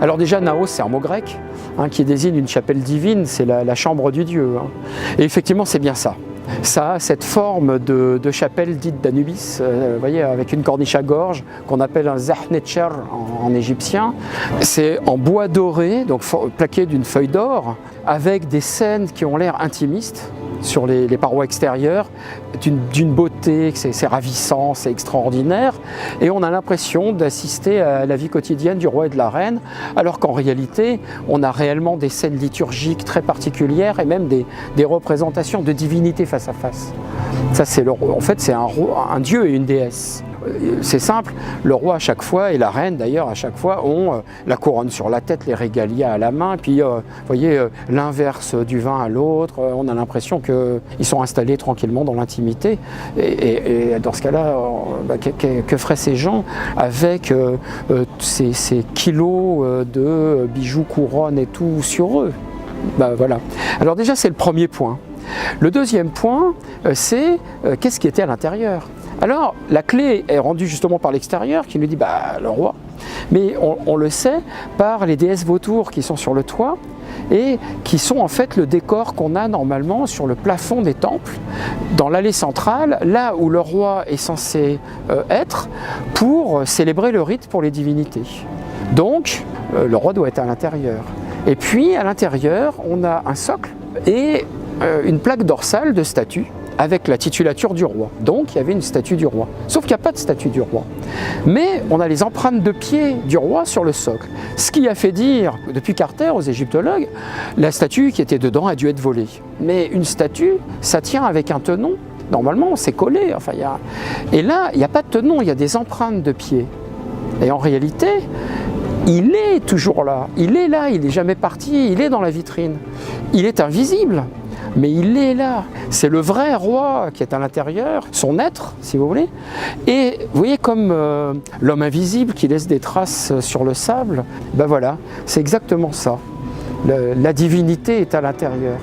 Alors déjà, naos, c'est un mot grec qui désigne une chapelle divine, c'est la chambre du dieu. Et effectivement, c'est bien ça. Ça a cette forme de chapelle dite d'Anubis, vous voyez, avec une corniche à gorge qu'on appelle un zahnetcher en égyptien. C'est en bois doré, donc plaqué d'une feuille d'or, avec des scènes qui ont l'air intimistes sur les parois extérieures, d'une beauté, c'est ravissant, c'est extraordinaire, et on a l'impression d'assister à la vie quotidienne du roi et de la reine, alors qu'en réalité, on a réellement des scènes liturgiques très particulières et même des représentations de divinités face à face. Ça, en fait, c'est un dieu et une déesse. C'est simple, le roi à chaque fois et la reine d'ailleurs à chaque fois ont la couronne sur la tête, les régalias à la main, puis vous voyez l'inverse du vin à l'autre, on a l'impression qu'ils sont installés tranquillement dans l'intimité et dans ce cas-là, que feraient ces gens avec ces kilos de bijoux, couronnes et tout sur eux? Voilà. Alors déjà c'est le premier point. Le deuxième point, c'est qu'est-ce qui était à l'intérieur? Alors, la clé est rendue justement par l'extérieur, qui nous dit le roi, mais on le sait par les déesses vautours qui sont sur le toit et qui sont en fait le décor qu'on a normalement sur le plafond des temples, dans l'allée centrale, là où le roi est censé être pour célébrer le rite pour les divinités. Donc, le roi doit être à l'intérieur. Et puis, à l'intérieur, on a un socle et une plaque dorsale de statue avec la titulature du roi. Donc il y avait une statue du roi. Sauf qu'il n'y a pas de statue du roi. Mais on a les empreintes de pied du roi sur le socle. Ce qui a fait dire, depuis Carter aux égyptologues, la statue qui était dedans a dû être volée. Mais une statue, ça tient avec un tenon. Normalement, c'est collé. Et là, il n'y a pas de tenon, il y a des empreintes de pied. Et en réalité, il est toujours là. Il est là, il n'est jamais parti, il est dans la vitrine. Il est invisible. Mais il est là, c'est le vrai roi qui est à l'intérieur, son être, si vous voulez. Et vous voyez comme l'homme invisible qui laisse des traces sur le sable, voilà, c'est exactement ça. La divinité est à l'intérieur.